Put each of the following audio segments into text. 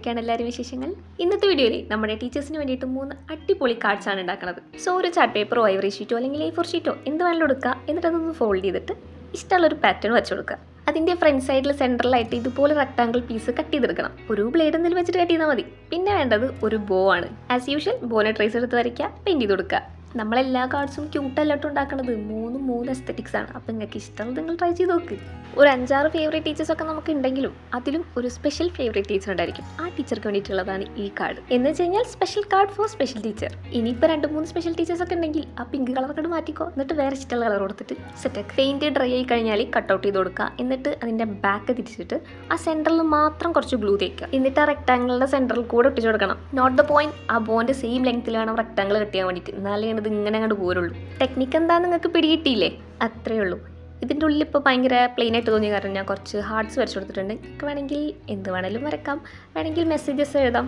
എന്തൊക്കെയാണ് എല്ലാവരും വിശേഷങ്ങൾ? ഇന്നത്തെ വീഡിയോയിൽ നമ്മുടെ ടീച്ചേഴ്സിന് വേണ്ടിയിട്ട് 3 അടിപൊളി കാർഡ്സ് ആണ് ഉണ്ടാക്കുന്നത്. സോ ഒരു ചാർട്ട് പേപ്പറോ ഐവറി ഷീറ്റോ അല്ലെങ്കിൽ A4 ഷീറ്റോ എന്ത് വേണമെങ്കിലും എടുക്കുക. എന്നിട്ട് അതൊന്ന് ഫോൾഡ് ചെയ്തിട്ട് ഇഷ്ടമുള്ളൊരു പാറ്റേൺ വെച്ച് കൊടുക്കുക. അതിൻ്റെ ഫ്രണ്ട് സൈഡിൽ സെൻട്രലായിട്ട് ഇതുപോലെ റെക്ടാങ്കിൾ പീസ് കട്ട് ചെയ്തെടുക്കണം. ഒരു ബ്ലേഡ് എന്തെങ്കിലും വെച്ചിട്ട് കട്ട് ചെയ്താൽ മതി. പിന്നെ വേണ്ടത് ഒരു ബോ ആണ്. ആസ് യൂഷ്വൽ ബോനെ ട്രേസ് എടുത്ത് വരയ്ക്കുക, പെയിൻറ്റ് ചെയ്ത് കൊടുക്കുക. നമ്മളെല്ലാ കാർഡ്സും ക്യൂട്ടല്ലായിട്ട് ഉണ്ടാക്കുന്നത് മൂന്ന് എസ്തെറ്റിക്സ് ആണ്. അപ്പോൾ നിങ്ങൾക്ക് ഇഷ്ടമുള്ളത് നിങ്ങൾ ട്രൈ ചെയ്ത് നോക്ക്. ഒരു 5-6 ഫേവറേറ്റ് ടീച്ചേഴ്സൊക്കെ നമുക്ക് ഉണ്ടെങ്കിലും അതിലും ഒരു സ്പെഷ്യൽ ഫേവറേറ്റ് ടീച്ചർ ഉണ്ടായിരിക്കും. ആ ടീച്ചർക്ക് വേണ്ടിയിട്ടുള്ളതാണ് ഈ കാർഡ്. എന്ന് വെച്ച് കഴിഞ്ഞാൽ special card for special teacher. ഇനിയിപ്പോൾ 2-3 സ്പെഷ്യൽ ടീച്ചേഴ്സ് ഒക്കെ ഉണ്ടെങ്കിൽ ആ പിങ്ക് കളർ കാർഡ് മാറ്റിക്കോ. എന്നിട്ട് വേറെ ഇഷ്ടമുള്ള കളർ കൊടുത്തിട്ട് സെറ്റാക്ക്. പെയിൻറ്റ് ഡ്രൈ ആയി കഴിഞ്ഞാൽ കട്ട് ഔട്ട് ചെയ്ത് കൊടുക്കുക. എന്നിട്ട് അതിൻ്റെ ബാക്ക് തിരിച്ചിട്ട് ആ സെൻറ്ററിൽ മാത്രം കുറച്ച് ഗ്ലൂ തേക്കുക. എന്നിട്ട് ആ റെക്ടാങ്കിളിൻ്റെ സെൻറ്ററിൽ കൂടെ ഒട്ടിച്ച് കൊടുക്കണം. നോട്ട് ദ പോയിന്റ്, ആ ബോൻ്റെ സെയിം ലെങ്ത്തിൽ വേണം റെക്ടാങ്കിൾ കട്ട് ചെയ്യാൻ വേണ്ടിയിട്ട്. എന്നാലേ ഇത് ഇങ്ങനെ അങ്ങോട്ട് പോരുള്ളൂ. ടെക്നിക്ക് എന്താണെന്ന് നിങ്ങൾക്ക് പിടികിട്ടിയില്ലേ? അത്രയേ ഉള്ളൂ. ഇതിൻ്റെ ഉള്ളിൽ ഇപ്പോൾ ഭയങ്കര പ്ലെയിൻ ആയിട്ട് തോന്നിയ കാരണം ഞാൻ കുറച്ച് ഹാർട്സ് വരച്ചു കൊടുത്തിട്ടുണ്ട്. നിങ്ങൾക്ക് വേണമെങ്കിൽ എന്ത് വേണമെങ്കിലും വരക്കാം. വേണമെങ്കിൽ മെസ്സേജസ് എഴുതാം.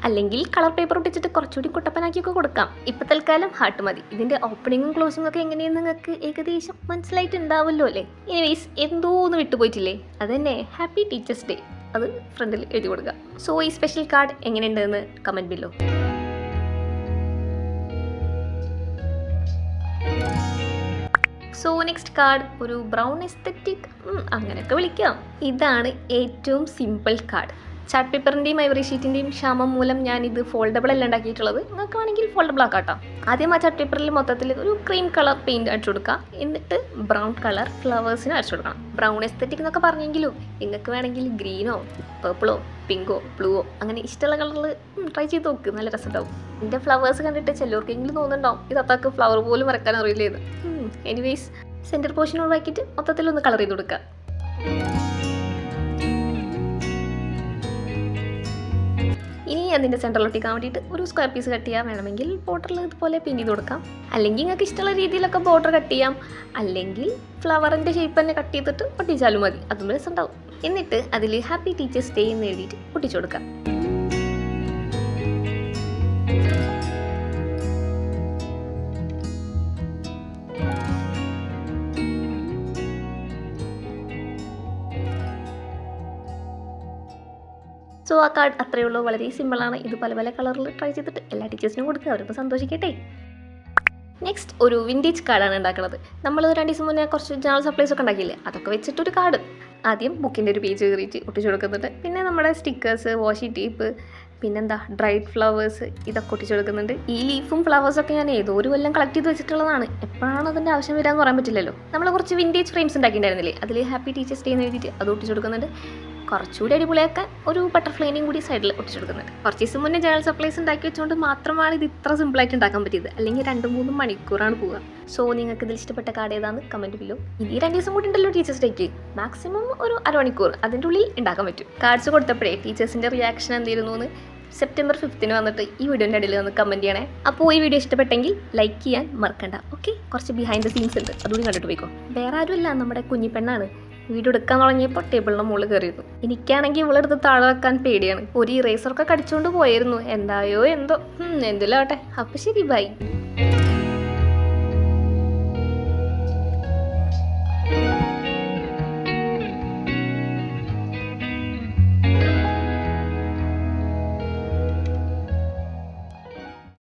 അല്ലെങ്കിൽ കളർ പേപ്പർ ഒട്ടിച്ചിട്ട് കുറച്ചുകൂടി കുട്ടപ്പനാക്കിയൊക്കെ കൊടുക്കാം. ഇപ്പോൾ തൽക്കാലം ഹാർട്ട് മതി. ഇതിൻ്റെ ഓപ്പണിങ്ങും ക്ലോസിങ്ങും ഒക്കെ എങ്ങനെയെന്ന് നിങ്ങൾക്ക് ഏകദേശം മനസ്സിലായിട്ടുണ്ടാവുമല്ലോ അല്ലേ? എനിവേസ് എന്തോന്ന് വിട്ടുപോയിട്ടില്ലേ? അതന്നെ ഹാപ്പി ടീച്ചേഴ്സ് ഡേ. അത് ഫ്രണ്ടിൽ എഴുതി കൊടുക്കുക. സോ ഈ സ്പെഷ്യൽ കാർഡ് എങ്ങനെയുണ്ടെന്ന് കമൻറ്റ് ബില്ലോ. സോ നെക്സ്റ്റ് കാർഡ് ഒരു ബ്രൗൺ എസ്തെറ്റിക്, അങ്ങനെയൊക്കെ വിളിക്കാം. ഇതാണ് ഏറ്റവും സിമ്പിൾ കാർഡ്. ചാർട്ട് പേപ്പറിൻ്റെയും ഐവറി ഷീറ്റിൻ്റെയും ക്ഷാമം മൂലം ഞാനിത് ഫോൾഡബിൾ അല്ല ഉണ്ടാക്കിയിട്ടുള്ളത്. നിങ്ങൾക്ക് വേണമെങ്കിൽ ഫോൾഡബിൾ ആക്കാട്ടോ. ആദ്യം ആ ചാർട്ട് പേപ്പറിൽ മൊത്തത്തിൽ ഒരു ക്രീം കളർ പെയിൻറ്റ് അടിച്ചു കൊടുക്കുക. എന്നിട്ട് ബ്രൗൺ കളർ ഫ്ലവേഴ്സിന് അടിച്ചു കൊടുക്കണം. ബ്രൗൺ എസ്തെറ്റിക് എന്നൊക്കെ പറഞ്ഞെങ്കിലും നിങ്ങൾക്ക് വേണമെങ്കിൽ ഗ്രീനോ പേർപ്പിളോ പിങ്കോ ബ്ലൂവോ അങ്ങനെ ഇഷ്ടമുള്ള കളറിൽ ട്രൈ ചെയ്ത് നോക്ക്. നല്ല രസമുണ്ടാവും. എൻ്റെ ഫ്ലവേഴ്സ് കണ്ടിട്ട് ചിലവർക്കെങ്കിലും തോന്നുന്നുണ്ടാവും ഇത് അത്താക്ക് ഫ്ലവർ പോലും വരക്കാൻ അറിയില്ലേത്. എനിവേസ് സെൻറ്റർ പോർഷൻ ഒഴിവാക്കിയിട്ട് മൊത്തത്തിലൊന്ന് കളർ ചെയ്ത് കൊടുക്കുക. ഇനി അതിൻ്റെ സെൻറ്ററിൽ ഒട്ടിക്കാൻ വേണ്ടിയിട്ട് ഒരു സ്ക്വയർ പീസ് കട്ട് ചെയ്യാം. വേണമെങ്കിൽ ബോർഡറിൽ ഇതുപോലെ പിൻ ചെയ്ത് കൊടുക്കാം. അല്ലെങ്കിൽ നിങ്ങൾക്ക് ഇഷ്ടമുള്ള രീതിയിലൊക്കെ ബോർഡർ കട്ട് ചെയ്യാം. അല്ലെങ്കിൽ ഫ്ലവറിൻ്റെ ഷേപ്പ് തന്നെ കട്ട് ചെയ്തിട്ട് ഒട്ടിച്ചാലും മതി. അതും രസമുണ്ടാവും. എന്നിട്ട് അതിൽ ഹാപ്പി ടീച്ചേഴ്സ് ഡേ എന്ന് എഴുതിയിട്ട് ഒട്ടിച്ചു കൊടുക്കാം. സോ ആ കാർഡ് അത്രയേ ഉള്ളൂ. വളരെ സിമ്പിളാണ്. ഇത് പല പല കളറിൽ ട്രൈ ചെയ്തിട്ട് എല്ലാ ടീച്ചേഴ്സിനും കൊടുക്കുക. അവരൊക്കെ സന്തോഷിക്കട്ടെ. നെക്സ്റ്റ് ഒരു വിൻറ്റേജ് കാർഡാണ് ഉണ്ടാക്കുന്നത്. നമ്മൾ 2 ദിവസം മുന്നേ കുറച്ച് ജനറൽ സപ്ലൈസ് ഒക്കെ ഉണ്ടാക്കിയില്ലേ? അതൊക്കെ വെച്ചിട്ടൊരു കാർഡ്. ആദ്യം ബുക്കിൻ്റെ ഒരു പേജ് കയറിയിട്ട് ഒട്ടിച്ചു കൊടുക്കുന്നുണ്ട്. പിന്നെ നമ്മുടെ സ്റ്റിക്കേഴ്സ്, വാഷി ടേപ്പ്, പിന്നെന്താ ഡ്രൈഡ് ഫ്ലവേഴ്സ്, ഇതൊക്കെ ഒട്ടിച്ചു കൊടുക്കുന്നുണ്ട്. ഈ ലീഫും ഫ്ലവേഴ്സൊക്കെ ഞാൻ ഏതോ ഒരു കൊല്ലം കളക്ട് ചെയ്ത് വെച്ചിട്ടുള്ളതാണ്. എപ്പോഴാണ് അതിൻ്റെ ആവശ്യം വരാമെന്ന് പറയാൻ പറ്റില്ലല്ലോ. നമ്മൾ കുറച്ച് വിൻറ്റേജ് ഫ്രെയിംസ് ഉണ്ടാക്കിയിട്ടുണ്ടായിരുന്നില്ലേ? അതിൽ ഹാപ്പി ടീച്ചേഴ്സ് ഡേ എന്ന് എഴുതിയിട്ട് അത് ഒട്ടിച്ചു കൊടുക്കുന്നുണ്ട്. കുറച്ചുകൂടി അടിപൊളിയാക്കാൻ ഒരു ബട്ടർഫ്ലൈനെയും കൂടി സൈഡിൽ ഒട്ടിച്ചു കൊടുക്കുന്നുണ്ട്. കുറച്ച് ദിവസം മുന്നേ ജനറൽ സപ്ലൈസ് ഉണ്ടാക്കി വെച്ചുകൊണ്ട് മാത്രമാണ് ഇത് ഇത്ര സിമ്പിളായിട്ട് ഉണ്ടാക്കാൻ പറ്റിയത്. അല്ലെങ്കിൽ 2-3 മണിക്കൂറാണ് പോവുക. സോ നിങ്ങൾക്ക് ഇതിൽ ഇഷ്ടപ്പെട്ട കാർഡ് ഏതാണെന്ന് കമൻറ്റ് ബില്ലോ. ഇനി 2 ദിവസം കൂടി ഉണ്ടല്ലോ ടീച്ചേഴ്സ് ഡേക്ക്. മാക്സിമം ഒരു അരമണിക്കൂർ അതിൻ്റെ ഉള്ളിൽ ഉണ്ടാക്കാൻ പറ്റും. കാർഡ്സ് കൊടുത്തപ്പോഴേ ടീച്ചേഴ്സിൻ്റെ റിയാക്ഷൻ എന്തായിരുന്നു എന്ന് സെപ്റ്റംബർ 5 വന്നിട്ട് ഈ വീഡിയോൻ്റെ ഇടയിൽ ഒന്ന് കമൻറ്റ് ചെയ്യണേ. അപ്പോൾ ഈ വീഡിയോ ഇഷ്ടപ്പെട്ടെങ്കിൽ ലൈക്ക് ചെയ്യാൻ മറക്കണ്ട. ഓക്കെ, കുറച്ച് ബിഹൈൻഡ് ദ സീൻസ് ഉണ്ട്, അതുകൂടി കണ്ടിട്ട് പോയിക്കോ. വേറെ ആരുമല്ല, നമ്മുടെ കുഞ്ഞിപ്പെണ്ണാണ്. വീഡിയോ എടുക്കാൻ തുടങ്ങിയപ്പോൾ ടേബിളിൻ്റെ മുകളിൽ കയറിയിരുന്നു. എനിക്കാണെങ്കിൽ ഇവളെടുത്ത് താഴെ വെക്കാൻ പേടിയാണ്. ഒരു ഇറേസറൊക്കെ കടിച്ചുകൊണ്ട് പോയിരുന്നു. എന്തായോ എന്തോ. എന്തെല്ലാം ആവട്ടെ. അപ്പോൾ ശരി, ബൈ.